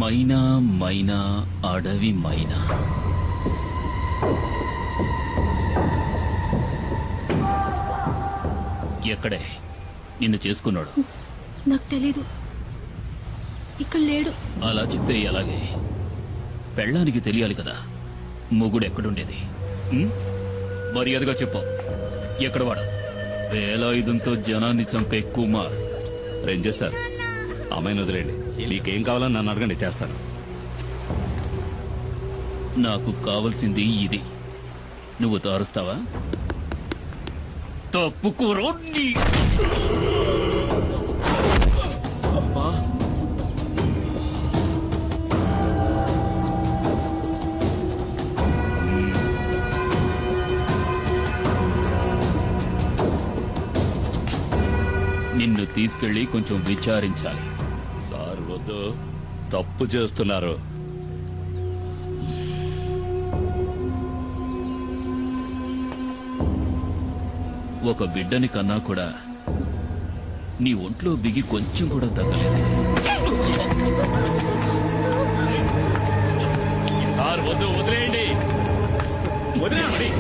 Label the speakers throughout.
Speaker 1: మైనా మైనా అడవి మైనా. ఎక్కడే నిన్ను చేసుకున్నాడు?
Speaker 2: నాకు తెలీదు, ఇక్కడ లేడు.
Speaker 1: అలా చెప్తే ఎలాగే? పెళ్ళానికి తెలియాలి కదా మొగుడు ఎక్కడుండేది. మర్యాదగా చెప్పు, ఎక్కడ వాడు? వేలాయుధంతో జనాన్ని చంపే కుమార్.
Speaker 3: రేంజర్ సార్, అమ్మాయిని వదిలేండి. నీకేం కావాలని నన్ను అడగండి, చేస్తాను.
Speaker 1: నాకు కావలసింది ఇది. నువ్వు తారుస్తావా? తప్పుకోరో. నిన్ను తీసుకెళ్లి కొంచెం విచారించాలి.
Speaker 3: సార్ వద్దు, తప్పు చేస్తున్నారు.
Speaker 1: ఒక బిడ్డని కన్నా కూడా నీ ఒంట్లో బిగి కొంచెం కూడా తగ్గలేదు.
Speaker 3: సార్ వద్దు, వదిలేయండి. వదిలేయండి.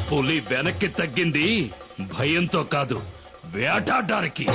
Speaker 3: పులి వెనక్కి తగ్గింది భయంతో కాదు, వేటాడడానికి.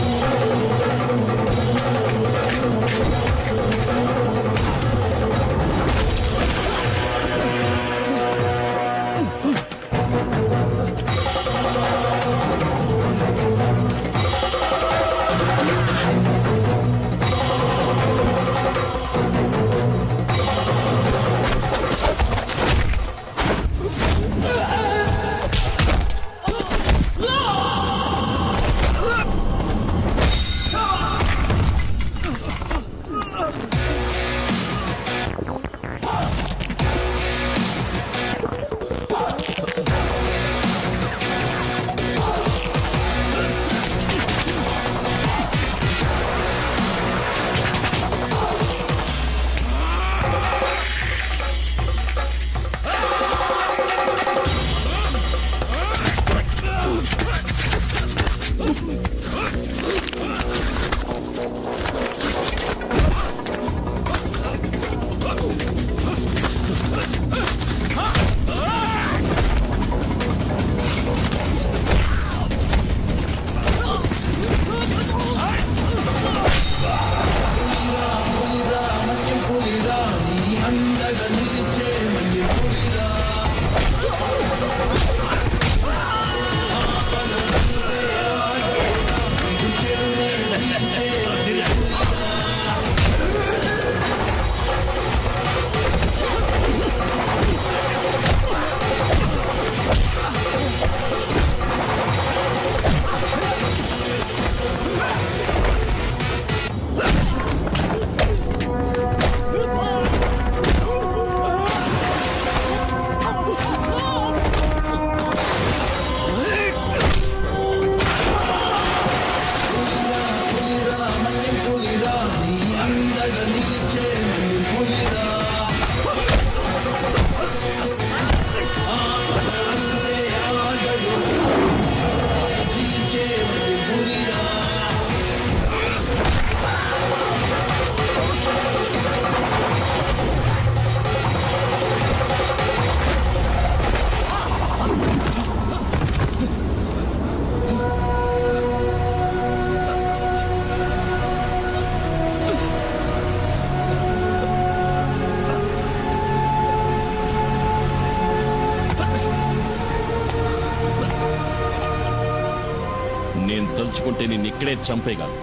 Speaker 4: తలుచుకుంటే నిన్ను ఇక్కడే చంపేయగలను.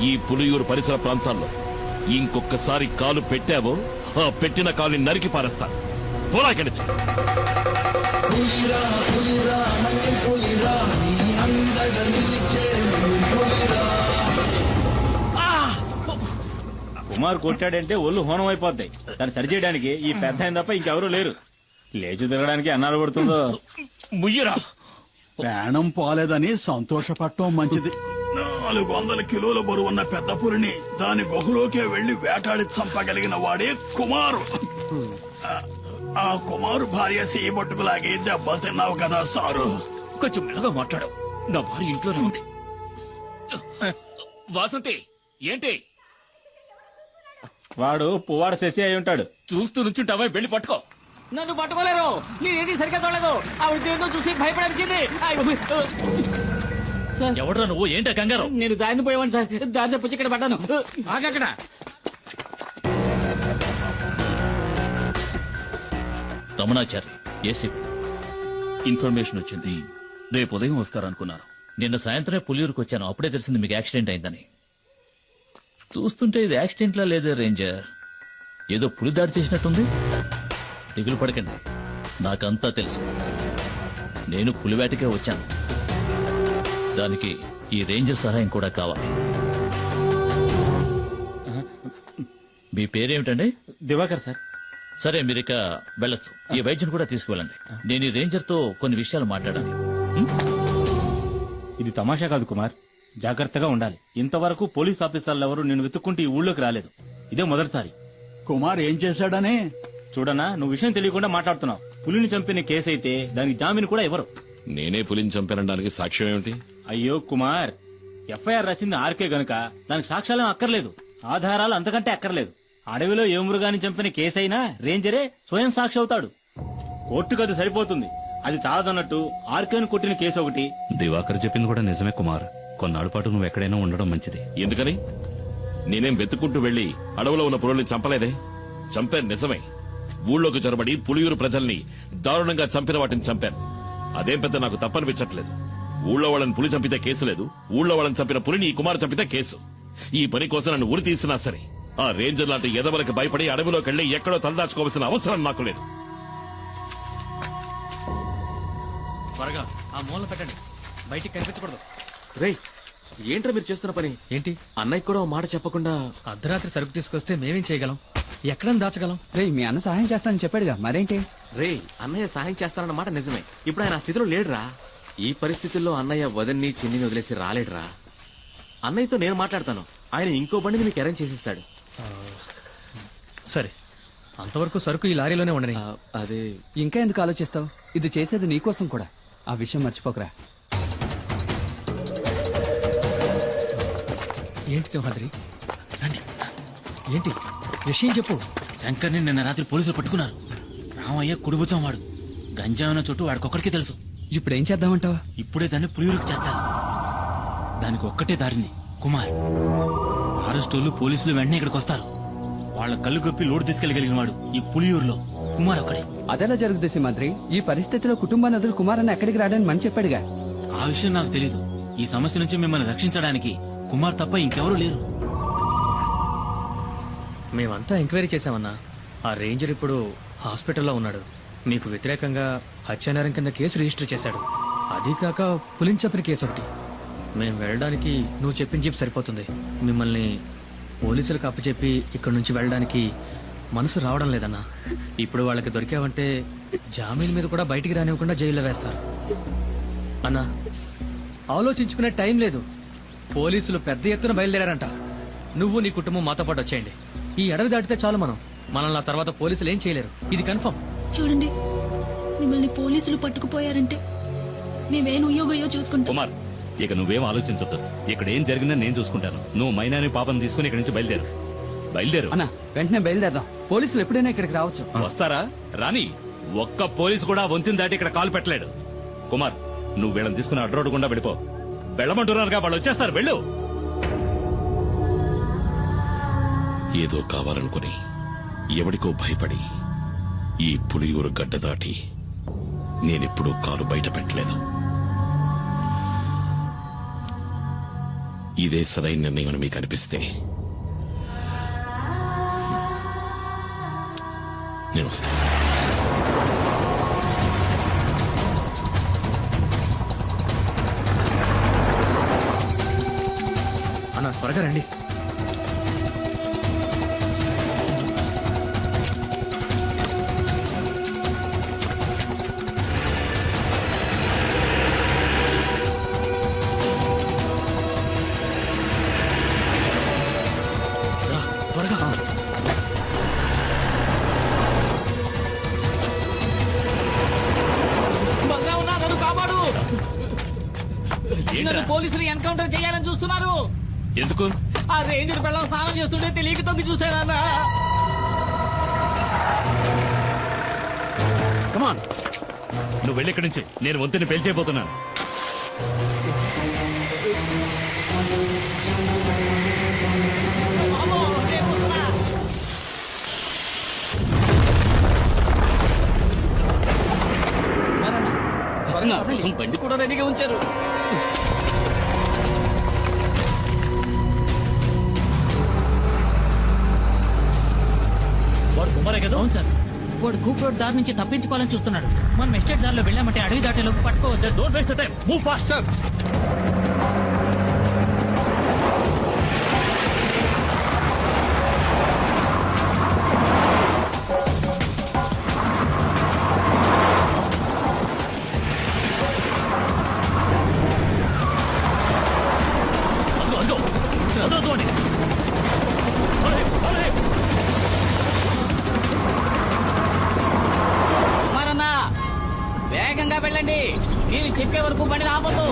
Speaker 4: ఈ పులియూరు పరిసర ప్రాంతాల్లో ఇంకొకసారి కాలు పెట్టావో ఆ పెట్టిన కాలుని నరికి పారేస్తాను. పోలా ఇక్కడి నుంచి.
Speaker 5: కుమార్ కొట్టాడంటే ఒళ్ళు హోనం అయిపోద్ది. దాన్ని సరిచేయడానికి ఈ పెద్ద ఆయన తప్ప ఇంకెవరూ లేరు. లేచి తిరగడానికి అన్నాడు పడుతుందో.
Speaker 1: ముయ్యరా.
Speaker 6: ప్రాణం పోలేదని సంతోషపడటం మంచిది.
Speaker 7: 400 కిలోల బరువున్న పెద్ద పులిని దాని గుహలోకే వెళ్లి వేటాడి చంపగలిగిన వాడే కుమారు. ఆ కుమారు భార్య సీబొట్టుకులాగి దెబ్బలు తిన్నావు కదా సారు.
Speaker 1: కొంచెం మెల్లగా మాట్లాడు. నా భార్య ఇంట్లోనే ఉంది. వాసంతి ఏంటి
Speaker 5: వాడు పువ్వాడు శశి అయి ఉంటాడు.
Speaker 1: చూస్తూ నుంచుంటావా? వెళ్ళి పట్టుకో.
Speaker 8: నన్ను పట్టుకోలేరు. నేనేది సరిగ్గా చూడలేదు. ఆవిడ ఏందో చూసి భయపడాల్సింది.
Speaker 1: ఎవడ్రా నువ్వు? ఏంటా కంగారు?
Speaker 8: నేను దారిని పోయేవాడిని సార్. దారిని పుచ్చి ఇక్కడ పడ్డాను.
Speaker 1: ఆగక్కడ. రమణాచారి ఏసీపీ ఇన్ఫర్మేషన్ వచ్చింది. రేపు ఉదయం వస్తారనుకున్నాను. నిన్న సాయంత్రమే పులియూరుకు వచ్చాను. అప్పుడే తెలిసింది మీకు యాక్సిడెంట్ అయిందని. చూస్తుంటే ఇది యాక్సిడెంట్లా లేదే రేంజర్. ఏదో పులి దాడి చేసినట్టుంది. దిగులు పడకండి, నాకంతా తెలుసు. నేను పులివేటకే వచ్చాను. దానికి ఈ రేంజర్ సహాయం కూడా కావాలి. మీ పేరేమిటండి?
Speaker 5: దివాకర్ సార్.
Speaker 1: సరే, మీరిక వెళ్ళొచ్చు. ఈ వైద్యుని కూడా తీసుకువెళ్ళండి. నేను ఈ రేంజర్ తో కొన్ని విషయాలు మాట్లాడాలి.
Speaker 5: ఇది తమాషా కాదు కుమార్, జాగ్రత్తగా ఉండాలి. ఇంతవరకు పోలీస్ ఆఫీసర్లు ఎవరు నేను వెతుక్కుంటే ఈ ఊళ్ళోకి రాలేదు. ఇదే మొదటిసారి.
Speaker 6: కుమార్ ఏం చేశాడని?
Speaker 5: చూడనా, నువ్వు విషయం తెలియకుండా మాట్లాడుతున్నావు. పులిని చంపిన కేసు అయితే దానికి జామీన్ కూడా ఇవ్వరు.
Speaker 4: నేనే పులిని చంపానడానికి సాక్ష్యం ఏమిటి?
Speaker 5: అయ్యో కుమార్, ఎఫ్ఐఆర్ రాసింది ఆర్కే గనుక దానికి సాక్ష్యాలేం అక్కర్లేదు, ఆధారాలు అంతకంటే అక్కర్లేదు. అడవిలో ఏ మృగాన్ని చంపిన కేసైనా రేంజరే స్వయం సాక్షి అవుతాడు. కోర్టుకు అది సరిపోతుంది. అది చాలదన్నట్టు ఆర్కేను కొట్టిన కేసు ఒకటి.
Speaker 3: దివాకర్ చెప్పింది కూడా నిజమే కుమార్. కొన్నాళ్ళ పాటు నువ్వు ఎక్కడైనా ఉండడం మంచిది.
Speaker 4: ఎందుకని? నేనేం వెతుక్కుంటూ వెళ్లి అడవిలో ఉన్న పులుల్ని చంపలేదే. చంపాను నిజమే. ఊళ్ళోకి చొరబడి పులియూరు ప్రజల్ని దారుణంగా చంపిన వాటిని చంపాను. అదేం పెద్ద నాకు తప్పనిపించట్లేదు. ఊళ్ళో వాళ్ళని పులి చంపితే కేసు లేదు. ఊళ్ళో వాళ్ళని చంపిన పులిని ఈ కుమారు చంపితే కేసు. ఈ పని కోసం నన్ను ఉరి తీసినా సరే ఆ రేంజర్ లాంటి ఎదవలకి భయపడి అడవిలోకి వెళ్లి ఎక్కడో తలదాచుకోవాల్సిన అవసరం నాకు లేదు.
Speaker 8: త్వరగా ఆ మూల పెట్టండి, బయటికి కనిపించకూడదు.
Speaker 9: రేయ్, ఏంట్రా మీరు చేస్తున్న పని?
Speaker 8: ఏంటి?
Speaker 9: అన్నయ్య కూడా ఓ మాట చెప్పకుండా
Speaker 8: అర్ధరాత్రి సరుకు తీసుకొస్తే మేమేం చేయగలం? ఎక్కడని దాచగలం?
Speaker 10: రేయ్, మీ అన్న సహాయం చేస్తానని చెప్పాడుగా, మరేంటి?
Speaker 9: రేయ్, అన్నయ్య సహాయం చేస్తానన్న మాట నిజమే. ఇప్పుడు ఆయన ఆ స్థితిలో లేడురా. ఈ పరిస్థితుల్లో అన్నయ్య వదన్ని చిన్నిని వదిలేసి రాలేడురా. అన్నయ్యతో నేను మాట్లాడతాను. ఆయన ఇంకో బండిని మీకు అరేంజ్ చేసిస్తాడు.
Speaker 8: సరే, అంతవరకు సరుకు ఈ లారీలోనే ఉండని.
Speaker 9: అదే
Speaker 10: ఇంకా ఎందుకు ఆలోచిస్తావు? ఇది చేసేది నీకోసం కూడా. ఆ విషయం మర్చిపోకరా.
Speaker 8: ఏంటి సింహాద్రి? రండి. ఏంటి విషయం చెప్పు.
Speaker 5: శంకర్ని నిన్న రాత్రి పోలీసులు పట్టుకున్నారు. రామయ్య కుడిబుచ్చాం వాడు. గంజాయిన చుట్టూ వాడికొక్కడికే తెలుసు.
Speaker 10: ఇప్పుడు ఏం చేద్దామంటావా?
Speaker 5: ఇప్పుడే దాన్ని పులియూరుకు చేర్చాలి. దానికి ఒక్కటే దారింది, కుమార్. అరెస్టోళ్ళు పోలీసులు వెంటనే ఇక్కడికి వస్తారు. వాళ్ళ కళ్ళు కప్పి లోడు తీసుకెళ్లగలిగిన వాడు ఈ పులియూరులో కుమార్ ఒక్కడే.
Speaker 10: అదెలా జరుగుతుంది సింహాద్రి? ఈ పరిస్థితిలో కుటుంబాన్ని వదిలి కుమార్ అన్న ఎక్కడికి రాడని మని చెప్పాడుగా.
Speaker 5: ఆ విషయం నాకు తెలీదు. ఈ సమస్య నుంచి మిమ్మల్ని రక్షించడానికి కుమార్ తప్ప ఇంకెవరూ లేరు.
Speaker 8: మేమంతా ఎంక్వైరీ చేశామన్నా. ఆ రేంజర్ ఇప్పుడు హాస్పిటల్లో ఉన్నాడు. మీకు వ్యతిరేకంగా హత్యానేరం కింద కేసు రిజిస్టర్ చేశాడు. అది కాక పులిని చంపిన కేసు ఒకటి. మేము వెళ్ళడానికి నువ్వు చెప్పిన జీప్ సరిపోతుంది. మిమ్మల్ని పోలీసులకు అప్పచెప్పి ఇక్కడి నుంచి వెళ్ళడానికి మనసు రావడం లేదన్నా. ఇప్పుడు వాళ్ళకి దొరికావంటే జామీన్ మీద కూడా బయటికి రానివ్వకుండా జైల్లో వేస్తారు. అన్నా, ఆలోచించుకునే టైం లేదు. పోలీసులు పెద్ద ఎత్తున బయలుదేరారంట. నువ్వు నీ కుటుంబం మాతో పాటు వచ్చేయండి. ఈ అడవి దాటితే చాలు మనల్ని ఆ తర్వాత పోలీసులు ఏం చేయలేరు. ఇది కన్ఫర్మ్.
Speaker 2: చూడండి, మిమ్మల్ని పోలీసులు పట్టుకుపోయారంటే మేమేం ఉయ్యోగయ్యో చూసుకుంటాం.
Speaker 3: కుమార్, ఇక నువ్వేం ఆలోచించొద్దు. ఇక్కడ ఏం జరిగిందో నేను చూసుకుంటాను. నువ్వు మైనాని పాపం తీసుకుని ఇక్కడి నుంచి బయలుదేరు.
Speaker 10: అన్న, వెంటనే బయలుదేరదాం. పోలీసులు ఎప్పుడైనా ఇక్కడికి రావచ్చు.
Speaker 3: వస్తారా? రాని. ఒక్క పోలీసు కూడా వంతిని దాటి ఇక్కడ కాలు పెట్టలేడు. కుమార్, నువ్వు వీళ్ళని తీసుకుని అడ్రోడ్ గుండా వెళ్ళిపో. వెళ్ళమంటున్నారుగా, వాళ్ళు వచ్చేస్తారు. వెళ్ళు.
Speaker 4: ఏదో కావాలనుకుని ఎవడికో భయపడి ఈ పులియూరు గడ్డ దాటి నేనెప్పుడూ కాలు బయట పెట్టలేదు. ఇదే సరైన నిర్ణయం అని మీకు అనిపిస్తే నేను వస్తాను.
Speaker 8: అన్న త్వరగా రండి. రా, త్వరగా.
Speaker 1: కాపాడు. పోలీసులు ఎన్కౌంటర్ చేయాలని చూస్తున్నారు.
Speaker 3: ఎందుకు?
Speaker 1: ఆ రేంజర్ పిల్లలు స్నానం చేస్తుంటే తెలియక తొంగి చూసారా?
Speaker 3: కమాన్, నువ్వు వెళ్ళి ఇక్కడి నుంచి. నేను వంతుని పేల్చేయబోతున్నాను.
Speaker 1: నా కోసం బండి కూడా రెడీగా ఉంచారు.
Speaker 3: వాడు కుమారే కదా?
Speaker 1: అవును సార్. వాడు కూప్ రోడ్ దారి నుంచి తప్పించుకోవాలని చూస్తున్నాడు. మనం ఎస్టేట్ దారిలో వెళ్ళామంటే అడవి దాటేలోపు పట్టుకోవచ్చు.
Speaker 3: Don't waste time, move fast sir.
Speaker 1: కుమారన్నా, వేగంగా వెళ్ళండి. నేను చెప్పే వరకు బండి ఆపొద్దు.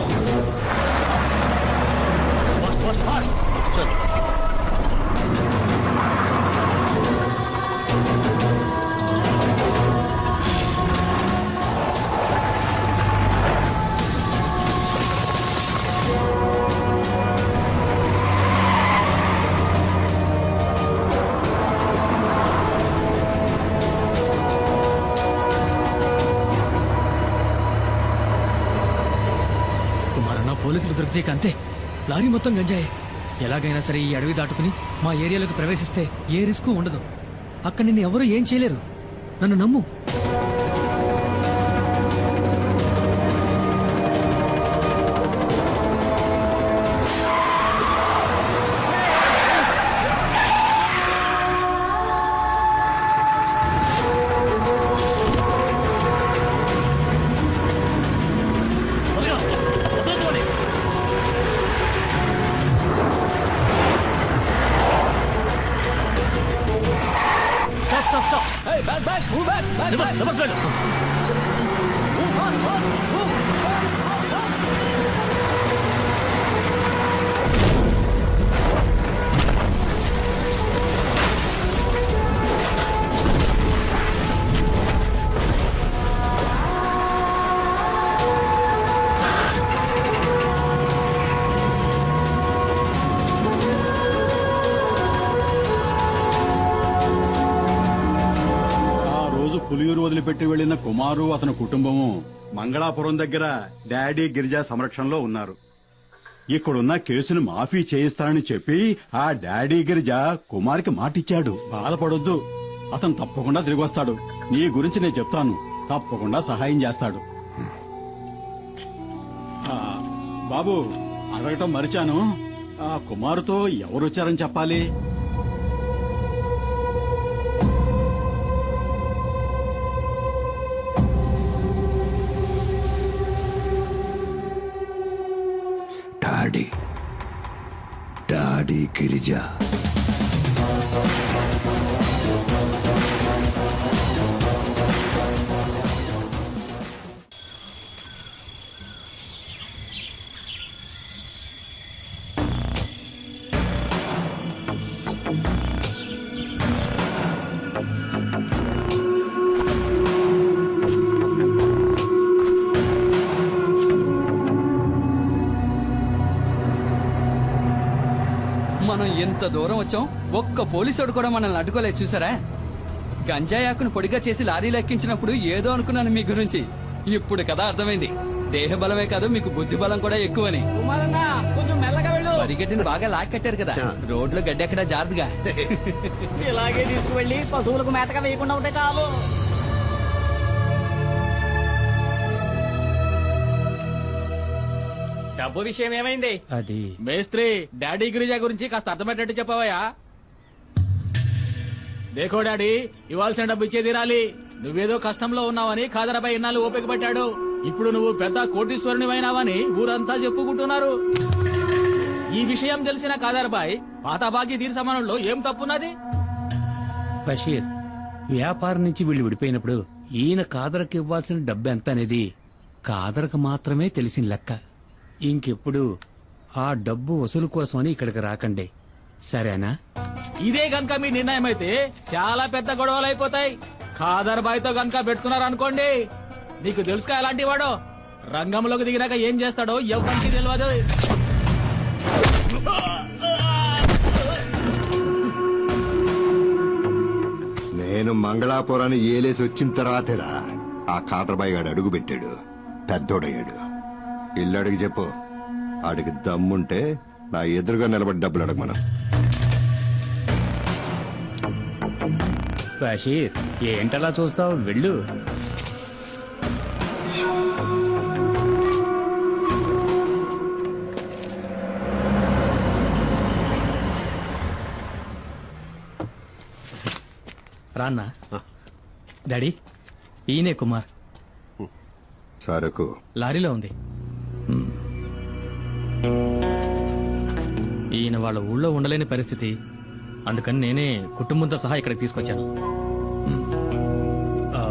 Speaker 8: కుమారన్న, పోలీసులు దొరికితే అంతే. లారీ మొత్తం గంజాయే. ఎలాగైనా సరే ఈ అడవి దాటుకుని మా ఏరియాలోకి ప్రవేశిస్తే ఏ రిస్క్ ఉండదు. అక్కడ నిన్ను ఎవరూ ఏం చేయలేరు. నన్ను నమ్ము.
Speaker 6: పులియూరు వదిలిపెట్టి వెళ్లిన కుమారు అతని కుటుంబము మంగళాపురం దగ్గర డాడీ గిరిజా సంరక్షణలో ఉన్నారు. ఇక్కడున్న కేసును మాఫీ చేయిస్తానని చెప్పి ఆ డాడీ గిరిజా కుమార్కి మాటిచ్చాడు. బాధపడొద్దు, అతను తప్పకుండా తిరిగి వస్తాడు. నీ గురించి నేను చెప్తాను, తప్పకుండా సహాయం చేస్తాడు. బాబు, అడగటం మరిచాను, ఆ కుమారుతో ఎవరొచ్చారని చెప్పాలి?
Speaker 11: డాడీ గిరిజా.
Speaker 10: మనం ఎంత దూరం వచ్చాం, ఒక్క పోలీసుడు కూడా మనల్ని అడ్డుకోలేదు. చూసారా? గంజాయాకును పొడిగా చేసి లారీలో ఎక్కించినప్పుడు ఏదో అనుకున్నాను మీ గురించి. ఇప్పుడు కదా అర్థమైంది. దేహ బలమే కాదు, మీకు బుద్ధి బలం కూడా ఎక్కువని.
Speaker 1: కొంచెం మెల్లగా వెళ్ళు.
Speaker 10: పరిగెట్టిని బాగా లాక్ కట్టారు కదా రోడ్లో గడ్డి ఎక్కడ జారుదుగా.
Speaker 12: ఇలాగే తీసుకువెళ్ళి పశువులకు మేతగా వేయకుండా ఉంటే చాలు.
Speaker 5: డబ్బు విషయం ఏమైంది?
Speaker 8: అది
Speaker 5: మేస్త్రి డాడీ గిరిజా గురించి కాస్త అర్థమయ్యేటట్టు చెప్పవయ్యా. దేకో డాడీ, ఇవ్వాల్సిన డబ్బు ఇచ్చే తీరాలి. నువ్వేదో కష్టంలో ఉన్నావని ఖాదరాబాయ్ ఇన్నాళ్ళు ఓపిక పట్టాడు. ఇప్పుడు నువ్వు పెద్ద కోటీశ్వరునివైనావని ఊరంతా చెప్పుకుంటున్నారు. ఈ విషయం తెలిసిన ఖాదరాబాయ్ పాత బాకీ తీరు సమానంలో ఏం తప్పున్నది?
Speaker 13: బషీర్, వ్యాపారం నుంచి వీళ్ళు విడిపోయినప్పుడు ఈయన కాదరకు ఇవ్వాల్సిన డబ్బు ఎంత అనేది కాదరకు మాత్రమే తెలిసిన లెక్క. ఇంకెప్పుడు ఆ డబ్బు వసూలు కోసమని ఇక్కడికి రాకండి, సరేనా?
Speaker 5: ఇదే గనక మీ నిర్ణయం అయితే చాలా పెద్ద గొడవలు అయిపోతాయి. ఖాదర్ బాయ్ తో గనక పెట్టుకున్నారనుకోండి, నీకు తెలుసుగా ఎలాంటి వాడో. రంగంలోకి దిగినాక ఏం చేస్తాడో ఎవరికి తెలియదు.
Speaker 11: నేను మంగళాపురాన్ని ఏలేసి వచ్చిన తర్వాతేరా ఆ కాదరబాయి గాడు అడుగు పెట్టాడు, పెద్దోడయ్యాడు. ఇల్లు అడిగి చెప్పు, ఆడికి దమ్ముంటే నా ఎదురుగా నిలబడి డబ్బులు అడగమను.
Speaker 13: బషీర్, ఏంటలా చూస్తావు, వెళ్ళు.
Speaker 8: రాన్నా. డాడీ, ఈయనే కుమార్.
Speaker 11: సరుకు
Speaker 8: లారీలో ఉంది. ఈయన వాళ్ళ ఊళ్ళో ఉండలేని పరిస్థితి, అందుకని నేనే కుటుంబంతో సహా ఇక్కడికి తీసుకొచ్చాను. ఆ,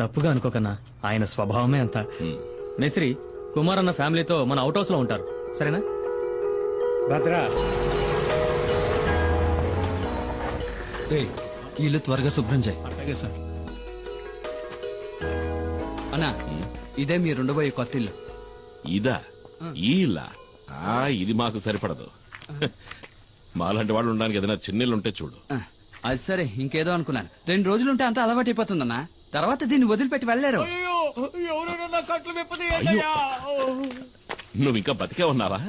Speaker 8: తప్పుగా అనుకోకన్నా, ఆయన స్వభావమే అంత. మేస్త్రి, కుమార్ అన్న ఫ్యామిలీతో మన అవుట్ హౌస్ లో ఉంటారు, సరేనా?
Speaker 13: భద్రా,
Speaker 10: ఇల్లు త్వరగా శుభ్రం చేయి.
Speaker 13: అలాగే సార్.
Speaker 10: అన్నా, ఇదే మీరు ఉండబోయే కొత్త ఇల్లు.
Speaker 4: ఇదా? ఈ ఇల్లా? ఇది మాకు సరిపడదు. మాలాంటి వాళ్ళు ఉండడానికి ఏదైనా చిన్నిల్లు ఉంటే చూడు.
Speaker 10: అది సరే, ఇంకేదో అనుకున్నాను. 2 రోజులుంటే అంతా అలవాటు అయిపోతుందన్నా, తర్వాత దీన్ని వదిలిపెట్టి వెళ్లేరు.
Speaker 4: అయ్యో, నువ్వు ఇంకా బతికే ఉన్నావా?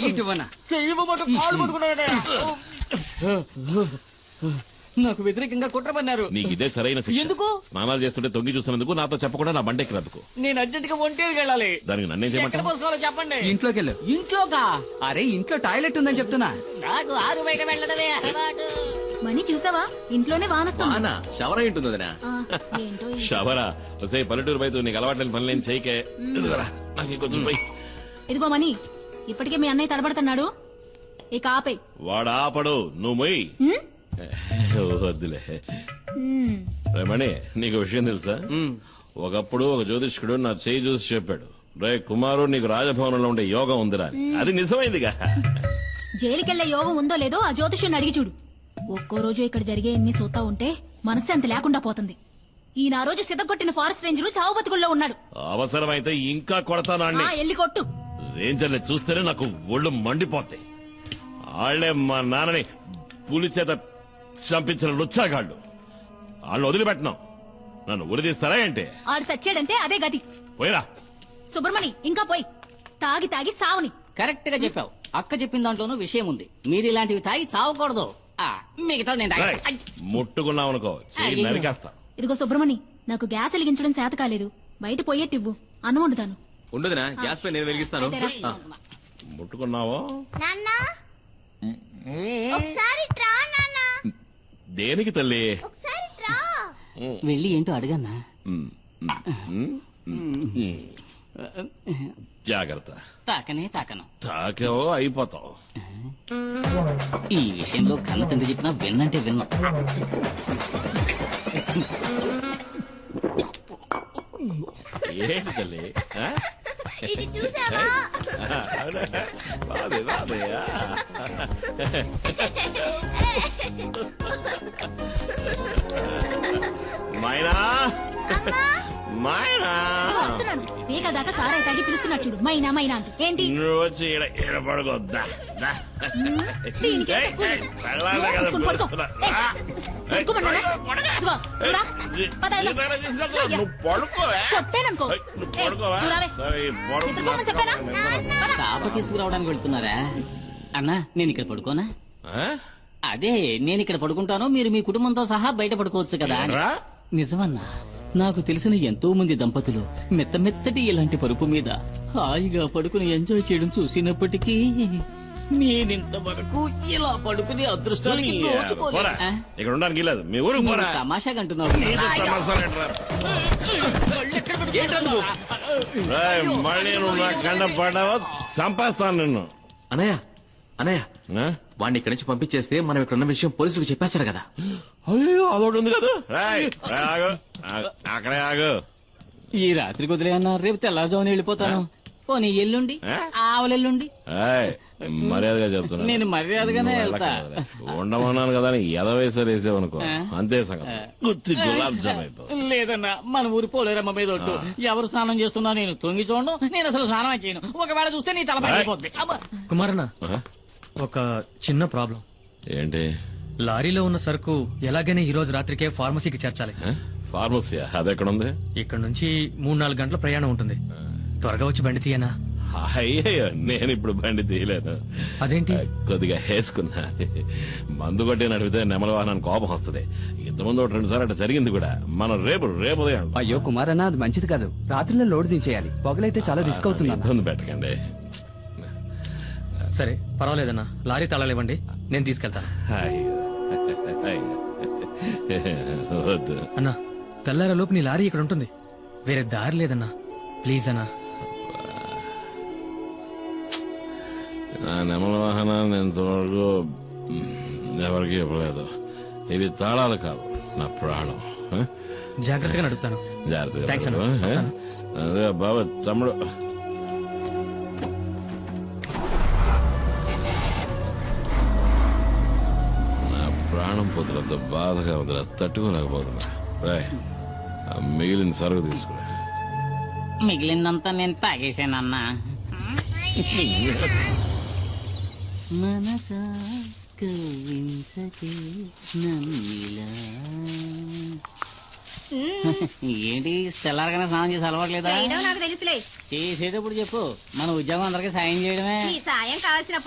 Speaker 10: చెయ్యివన్నా.
Speaker 12: నాకు వ్యతిరేకంగా కుట్ర పన్నారు.
Speaker 4: నీకు ఇదే సరైన శిక్ష.
Speaker 12: ఎందుకు?
Speaker 4: స్నానాలు చేస్తుంటే తొంగి చూసినందుకు, నాతో చెప్పకుండా నా బండెక్కినందుకు.
Speaker 12: నేను అర్జెంట్ గా ఒంటేరికి వెళ్ళాలి.
Speaker 4: దానికి నన్నేం
Speaker 12: ఎక్కడ
Speaker 4: చేయమంటావు?
Speaker 12: పోసుకోవాలో చెప్పండి.
Speaker 10: ఇంట్లోకి వెళ్ళు.
Speaker 12: ఇంట్లోకా?
Speaker 10: అరే, ఇంట్లో టాయిలెట్ ఉందని చెప్తున్నా.
Speaker 12: నాకు ఆరు బయట వెళ్ళడమే అలవాటు.
Speaker 2: మనీ చూసావా, ఇంట్లోనే వానొస్తుంది.
Speaker 9: అన్నా షవర్ అయి ఉంటుంది వదినా.
Speaker 2: ఏంటో ఈ-
Speaker 4: షవరా వసే పల్లెటూరు బయట నీకు అలవాట్లేని పనులేం చేయకే. ఇదిగోరా, నాకు ఇంకొంచెం పోయి.
Speaker 2: ఇదిగో మనీ, ఇప్పటికే మీ అన్నయ్య తడబడుతున్నాడు, ఇక ఆపే.
Speaker 4: వాడు ఆపడు, నువ్వు మొయ్యి. వద్దులే. మణి, నీకు విషయం తెలుసా? ఒకప్పుడు ఒక జ్యోతిష్కుడు నా చేయి చూసి చెప్పాడు, రే కుమారు, నీకు రాజభవనంలో ఉండే యోగం ఉందిరా అని. అది నిజమైందిగా.
Speaker 2: జైలుకెళ్లే యోగం ఉందో లేదో ఆ జ్యోతిష్యుని అడిగి చూడు. ఒక్కో రోజు ఇక్కడ జరిగే ఎన్ని సూతా ఉంటే మనశ్శాంతి లేకుండా పోతుంది. ఈయన ఆ రోజు సిద్ధగొట్టిన ఫారెస్ట్ రేంజర్ చావు బతుకుల్లో ఉన్నాడు.
Speaker 4: అవసరమైతే ఇంకా కొడతాను.
Speaker 2: ఎల్లి కొట్టు.
Speaker 4: రేంజర్ని చూస్తేనే నాకు ఒళ్ళు మండిపోతాయి. ఆళ్లే మా నాన్నని పులి చేత చంపించిన లుచ్చాగాళ్ళు. వాళ్ళు వదిలిపెట్టను. నన్ను ఉరిదీస్తారా ఏంటి?
Speaker 2: ఆడు సచ్చాడంటే అదే గతి.
Speaker 4: పోయిరా
Speaker 2: సుబ్రమణి, ఇంకా పోయి. తాగి తాగి సావుని.
Speaker 12: కరెక్ట్ గా చెప్పావు. అక్క చెప్పిన దాంట్లోనూ విషయం ఉంది. మీరు ఇలాంటివి తాగి చావకూడదు. మిగతా నేను
Speaker 4: రేయ్, ముట్టుకున్నావనుకో చెయ్యి నరికేస్తా.
Speaker 2: ఇదిగో సుబ్రమణి, నాకు గ్యాస్ వెలిగించడం చేత కాలేదు, బయట పోయేటివ్వు, అన్నం వండుతాను.
Speaker 9: ఉండదునా, గ్యాస్ పై నేను వెలిగిస్తాను.
Speaker 2: అయితే రా.
Speaker 9: ఆ.
Speaker 4: ముట్టుకున్నావో?
Speaker 2: ఒకసారి ట్రా నాన్న.
Speaker 4: దేనికి తల్లి?
Speaker 2: ఒకసారి ట్రా.
Speaker 12: వెళ్ళి ఏంటో అడగన్నా.
Speaker 4: జాగ్రత్త.
Speaker 12: తాకనే తాకను.
Speaker 4: తాకేవో అయిపోతావు.
Speaker 12: ఈ విషయంలో కన్న తండ్రి చెప్పినా విన్నంటే విన్నా.
Speaker 4: ఏంటి తల్లి? ఆ?
Speaker 2: ఇది చూసావా?
Speaker 4: రాదే, రాదే. మైనా, మైనా,
Speaker 2: వస్తున్నాను. వేక దాకా సారాయి తాగి పిలుస్తున్నాడు చూడు, మైనా మైనా అంటూ. ఏంటి?
Speaker 4: నువ్వు వచ్చి ఈడ పడుకోద్దా?
Speaker 2: దీనికి
Speaker 4: ఏయ్, ఏయ్, పెళ్ళాలే కదా
Speaker 2: పడుకో.
Speaker 4: పిలుస్తున్నా. రా. ఏయ్,
Speaker 2: పడుకోమన్నానా? అదిగో నువ్వు రా. పద, వెళ్దాం.
Speaker 4: నేను తీసుకెళ్తున్నా.
Speaker 2: అయ్యా.
Speaker 4: నువ్వు పడుకోవే.
Speaker 2: కొట్టేననుకో.
Speaker 4: నువ్వు
Speaker 2: ఏయ్,
Speaker 4: పడుకోవా?
Speaker 2: నువ్వు రావే.
Speaker 4: సరే, పడుకున్నా.
Speaker 2: నిద్రపోమని చెప్పానా? పద.
Speaker 12: తాప తీసుకురావడానికి వెళ్తున్నారా అన్నా? నేను ఇక్కడ పడుకోనా?
Speaker 4: ఆ?
Speaker 12: అదే నేను ఇక్కడ పడుకుంటాను, మీరు మీ కుటుంబంతో సహా బయట పడుకోవచ్చు కదా అని.
Speaker 4: ఏంట్రా?
Speaker 12: నిజమన్నా, నాకు తెలిసిన ఎంతో మంది దంపతులు మెత్తమెత్తటి ఇలాంటి పరుపు మీద హాయిగా పడుకుని ఎంజాయ్ చేయడం చూసినప్పటికీ నేనింతవరకు ఇలా పడుకుని అదృష్టానికి నోచుకోలేదు.
Speaker 4: పోరా.
Speaker 12: ఆ?
Speaker 4: ఇక్కడ ఉండడానికి లేదు. మీ ఊరికి పోరా.
Speaker 12: నువ్వు తమాషాగా అంటున్నావు.
Speaker 4: నీతో తమాషాలు ఏంట్రా? రేయ్, మళ్ళీ నువ్వు నా కండ పడ్డావో చంపేస్తాను నిన్ను.
Speaker 9: అనయ్య అనయ్య
Speaker 4: ఆ?
Speaker 9: వాడిని ఇక్కడి నుంచి పంపించేస్తే మనం ఇక్కడ ఉన్న విషయం పోలీసులకు చెప్పేస్తాడు కదా.
Speaker 4: అయ్యో అదొకటి ఉంది కదా. రేయ్, రేయ్, ఆగు. అక్కడే ఆగు.
Speaker 12: ఈ రాత్రి కుదిరే అన్నా, రేపు తెల్లారుజామున వెళ్ళిపోతాను. పోనీ ఎల్లుండి, ఆవులెల్లుండి.
Speaker 4: ఏయ్, మర్యాదగా చెప్తున్నా.
Speaker 12: నేను మర్యాదగానే
Speaker 4: నువ్వు
Speaker 12: వెళ్తా.
Speaker 4: వెళ్ళకూడదులే. ఉండమన్నాను కదా అని ఎదవేసారు వేసావనుకో, అంతే సంగతి. గుత్తి గులాబ్ జామ్ అయిపో.
Speaker 12: లేదన్నా, మన ఊరి పోలేరమ్మ మీద ఒట్టు. ఎవరు స్నానం చేస్తున్నా నేను తొంగి చూడను, నేను అసలు స్నానం చేయను. ఒకవేళ చూస్తే నీ తల పగిలిపోద్ది. అబ్బా.
Speaker 8: కుమారన్న,
Speaker 4: ఆ?
Speaker 8: ఒక చిన్న ప్రాబ్లం.
Speaker 4: ఏంటి?
Speaker 8: లారీలో ఉన్న సరుకు ఎలాగైనా ఈ రోజు రాత్రికే ఫార్మసీకి చేర్చాలి.
Speaker 4: ఫార్మసీ అదెక్కడుంది?
Speaker 8: ఇక్కడ నుంచి 3-4 గంటల ప్రయాణం ఉంటుంది. త్వరగా వచ్చి బండి తీయనా?
Speaker 4: అయ్యో, నేను ఇప్పుడు బండి తీయలేను.
Speaker 8: అదేంటి?
Speaker 4: కొద్దిగా వేసుకున్నా. మందు కొట్టి నడిపితే నెమల వాహనానికి కోపం వస్తుంది. ఇంతకుముందు 2 సార్లు అట్లా జరిగింది కూడా. మనం రేపు ఉదయం.
Speaker 10: అయ్యో కుమారన్న, అది మంచిది కాదు. రాత్రిలో లోడ్ దించేయాలి. పొగలైతే చాలా రిస్క్ అవుతుంది.
Speaker 4: ఇబ్బంది పెట్టకండి.
Speaker 8: సరే పర్వాలేదన్నా, లారీ తాళాలివ్వండి, నేను తీసుకెళ్తాను.
Speaker 4: అయ్యో, అయ్యో. వద్దు.
Speaker 8: అన్నా, తెల్లారలోపు నీ లారీ ఇక్కడ ఉంటుంది. వేరే దారి లేదన్నా, ప్లీజ్ అన్నా.
Speaker 4: నా నెమల వాహనాన్ని ఇంతవరకు ఎవరికి ఇవ్వలేదు. ఇవి తాళాలు కావు, నా ప్రాణం. ఆ?
Speaker 8: జాగ్రత్తగా నడుపుతాను.
Speaker 4: జాగ్రత్తగా
Speaker 8: థాంక్స్ అన్న.
Speaker 4: నడుపు, ఆ?
Speaker 8: వస్తాను.
Speaker 4: అదే బాబా తమ్ముడు. నా ప్రాణం పోతులతో బాధగా వదిలే, తట్టుకోలేకపోతున్నా. రాయ్, మిగిలిన సరుకు తీసుకురా.
Speaker 12: మిగిలిందంతా నేను తాగేశానన్నా. మనసా కవ్వించకే నన్నిలా. ఏంటి తెల్లారగానే స్నానం చేసి అలవాట్లేదా?
Speaker 2: నాకు తెలుసులే.
Speaker 12: చేసేటప్పుడు చెప్పు, మన ఉద్యోగం అందరికీ సాయం చేయడమే.
Speaker 2: సాయం కావాల్సిన